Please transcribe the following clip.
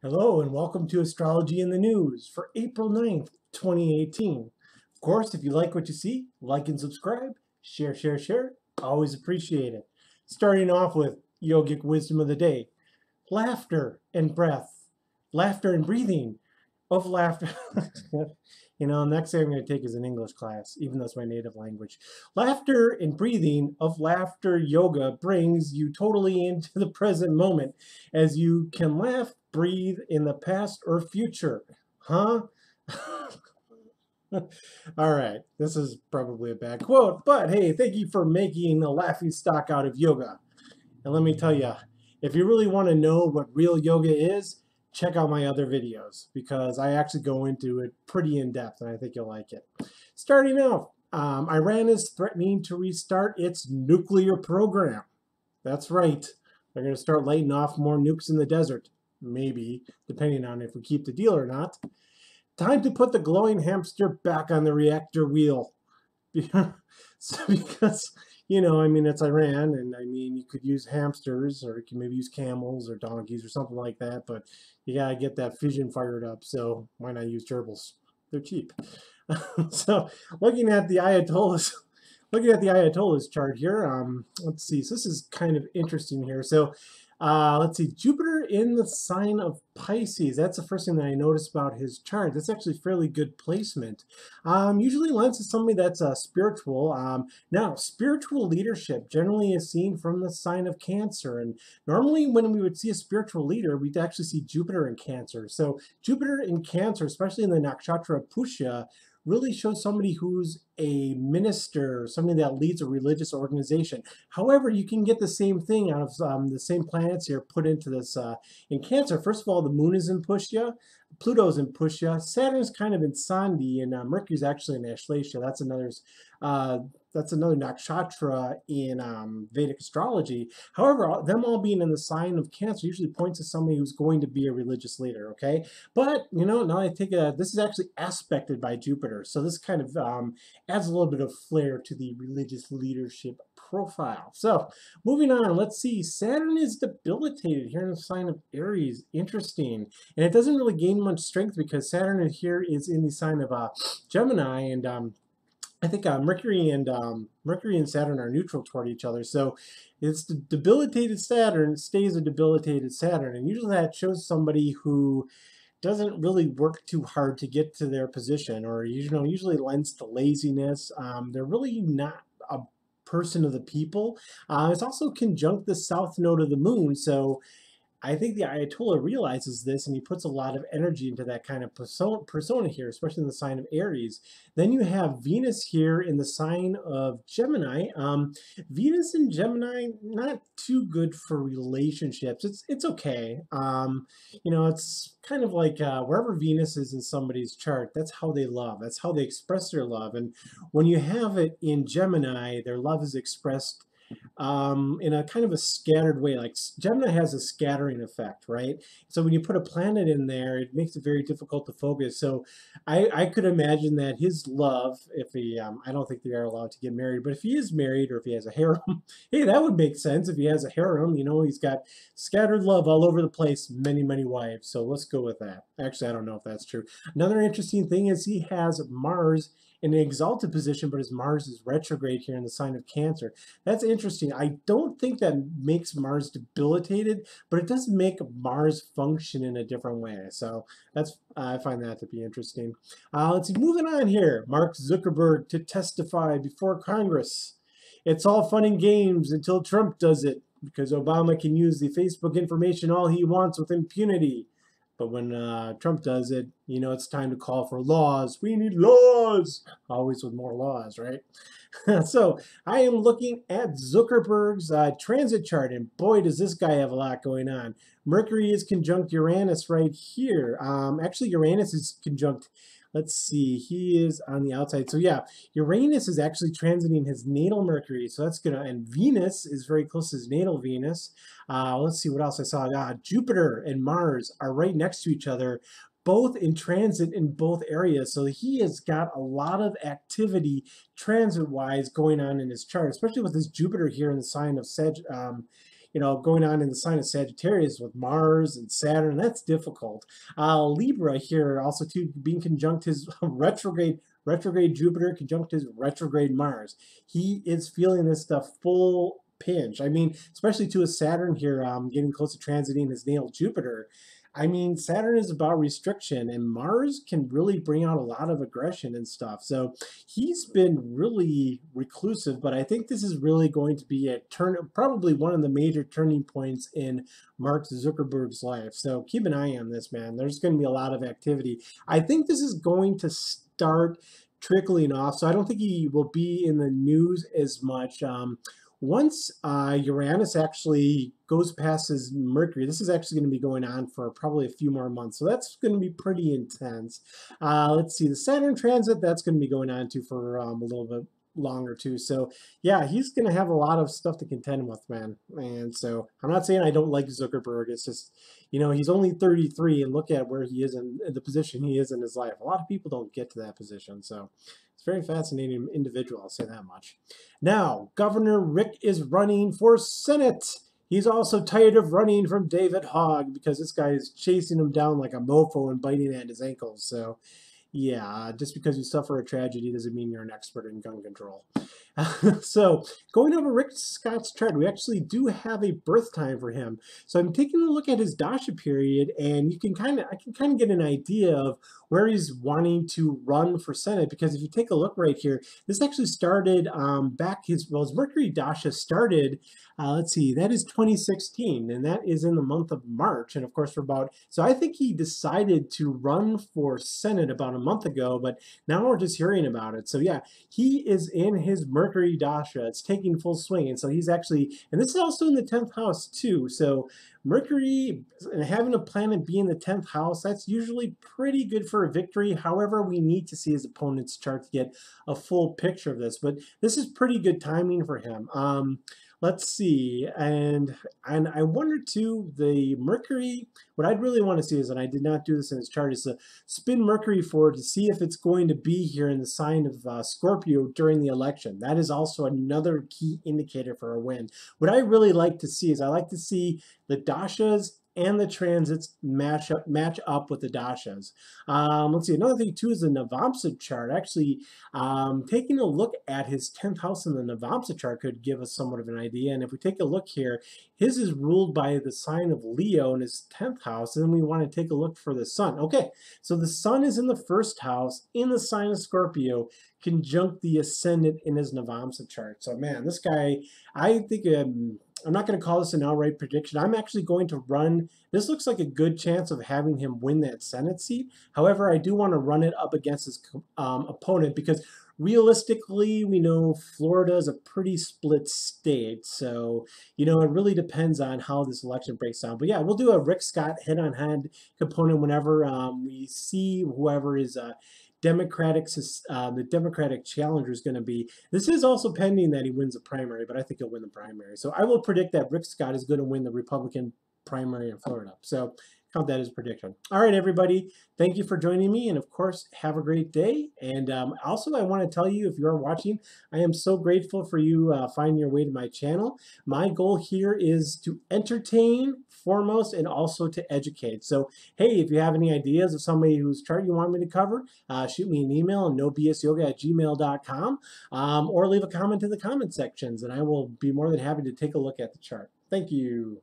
Hello and welcome to Astrology in the News for April 9th, 2018. Of course, if you like what you see, like and subscribe, share. Always appreciate it. Starting off with yogic wisdom of the day. Laughter and breath. Laughter and breathing of laughter. Next thing I'm going to take is an English class, even though it's my native language. Laughter and breathing of laughter yoga brings you totally into the present moment as you can laugh, breathe in the past or future. Huh? All right, this is probably a bad quote, but hey, thank you for making a laughing stock out of yoga. And let me tell you, if you really want to know what real yoga is, check out my other videos because I actually go into it pretty in depth and I think you'll like it. Starting off, Iran is threatening to restart its nuclear program. That's right. They're going to start lighting off more nukes in the desert. Maybe, depending on if we keep the deal or not. Time to put the glowing hamster back on the reactor wheel. Because, it's Iran, and you could use hamsters, or you can maybe use camels or donkeys or something like that, but you gotta get that fission fired up, so why not use gerbils? They're cheap. So, looking at the Ayatollah's chart here, let's see, so this is kind of interesting here. So, let's see, Jupiter in the sign of Pisces. That's the first thing that I noticed about his chart. That's actually fairly good placement. Usually lends to somebody that's spiritual. Now, spiritual leadership generally is seen from the sign of Cancer. And normally when we would see a spiritual leader, we'd actually see Jupiter in Cancer. So Jupiter in Cancer, especially in the nakshatra Pushya, really shows somebody who's a minister, somebody that leads a religious organization. However, you can get the same thing out of the same planets here put into this in Cancer. First of all, the moon is in Pushya, Pluto's in Pushya, Saturn's kind of in Sandhi, and Mercury's actually in Ashlesha. That's another nakshatra in Vedic astrology. However, them all being in the sign of Cancer usually points to somebody who's going to be a religious leader, okay? But, now I take this is actually aspected by Jupiter. So this kind of adds a little bit of flair to the religious leadership profile. So moving on, let's see. Saturn is debilitated here in the sign of Aries. Interesting. And it doesn't really gain much strength because Saturn here is in the sign of Gemini, and I think Mercury and Saturn are neutral toward each other. So it's the debilitated Saturn stays a debilitated Saturn, and usually that shows somebody who doesn't really work too hard to get to their position, or usually lends to laziness. They're really not a person of the people. It's also conjunct the south node of the moon, so I think the Ayatollah realizes this and he puts a lot of energy into that kind of persona here, especially in the sign of Aries. Then you have Venus here in the sign of Gemini. Venus and Gemini, not too good for relationships. It's okay. It's kind of like wherever Venus is in somebody's chart, that's how they love. That's how they express their love. And when you have it in Gemini, their love is expressed in a kind of a scattered way. Like Gemini has a scattering effect, right? So when you put a planet in there, it makes it very difficult to focus. So I could imagine that his love, if he, I don't think they are allowed to get married, but if he is married or if he has a harem, hey, that would make sense. If he has a harem, he's got scattered love all over the place, many wives. So let's go with that. Actually, I don't know if that's true. Another interesting thing is he has Mars in an exalted position, but his Mars is retrograde here in the sign of Cancer. That's interesting. I don't think that makes Mars debilitated, but it does make Mars function in a different way. So I find that to be interesting. Let's see, moving on here. Mark Zuckerberg to testify before Congress. It's all fun and games until Trump does it, because Obama can use the Facebook information all he wants with impunity. But when Trump does it, it's time to call for laws. We need laws. Always with more laws, right? So I am looking at Zuckerberg's transit chart, and boy, does this guy have a lot going on. Mercury is conjunct Uranus right here. Actually, Uranus is conjunct. Let's see, he is on the outside. So yeah, Uranus is actually transiting his natal Mercury. So that's gonna, and Venus is very close to his natal Venus. Let's see what else I saw. Jupiter and Mars are right next to each other, both in transit in both areas. So he has got a lot of activity transit-wise going on in his chart, especially with this Jupiter here in the sign of going on in the sign of Sagittarius with Mars and Saturn. That's difficult. Libra here also too being conjunct his retrograde Jupiter conjunct his retrograde Mars. He is feeling this stuff full pinch. I mean, especially to a Saturn here, getting close to transiting his natal Jupiter. I mean, Saturn is about restriction, and Mars can really bring out a lot of aggression and stuff. So he's been really reclusive, but I think this is really going to be probably one of the major turning points in Mark Zuckerberg's life. So keep an eye on this, man. There's going to be a lot of activity. I think this is going to start trickling off, so I don't think he will be in the news as much. Once Uranus actually goes past his Mercury, this is actually going to be going on for probably a few more months. So that's going to be pretty intense. Let's see, the Saturn transit, that's going to be going on too for a little bit longer too. So yeah, he's going to have a lot of stuff to contend with, man. And so I'm not saying I don't like Zuckerberg. It's just, he's only 33 and look at where he is in the position he is in his life. A lot of people don't get to that position. So it's a very fascinating individual, I'll say that much. Now, Governor Rick is running for Senate. He's also tired of running from David Hogg because this guy is chasing him down like a mofo and biting at his ankles. So yeah, just because you suffer a tragedy doesn't mean you're an expert in gun control. So going over Rick Scott's chart, we actually do have a birth time for him. So I'm taking a look at his dasha period, and I can kind of get an idea of where he's wanting to run for Senate, because if you take a look right here, this actually started his Mercury dasha started, let's see, that is 2016, and that is in the month of March. And of course, so I think he decided to run for Senate about a month ago, but now we're just hearing about it. So yeah, he is in his Mercury dasha. It's taking full swing. And so he's actually, and this is also in the 10th house too. So Mercury and having a planet be in the 10th house, that's usually pretty good for a victory. However, we need to see his opponent's chart to get a full picture of this, but this is pretty good timing for him. Let's see, and I wonder too, the Mercury, what I'd really want to see is, and I did not do this in his chart, is to spin Mercury forward to see if it's going to be here in the sign of Scorpio during the election. That is also another key indicator for a win. What I really like to see is I like to see the dashas and the transits match up with the dashas. Let's see, another thing too is the Navamsa chart. Actually, taking a look at his 10th house in the Navamsa chart could give us somewhat of an idea. And if we take a look here, his is ruled by the sign of Leo in his 10th house, and then we want to take a look for the sun. Okay, so the sun is in the first house in the sign of Scorpio, conjunct the ascendant in his Navamsa chart. So man, this guy, I think I'm not going to call this an outright prediction. I'm actually going to run, this looks like a good chance of having him win that Senate seat. However, I do want to run it up against his opponent, because realistically, we know Florida is a pretty split state. So, it really depends on how this election breaks down. But yeah, we'll do a Rick Scott head-on-head component whenever we see whoever is the Democratic challenger is going to be. This is also pending that he wins the primary, but I think he'll win the primary. So I will predict that Rick Scott is going to win the Republican primary in Florida. So count that as a prediction. All right, everybody. Thank you for joining me. And of course, have a great day. And also, I want to tell you, if you're watching, I am so grateful for you finding your way to my channel. My goal here is to entertain foremost and also to educate. So, hey, if you have any ideas of somebody whose chart you want me to cover, shoot me an email at nobsyoga@gmail.com or leave a comment in the comment sections, and I will be more than happy to take a look at the chart. Thank you.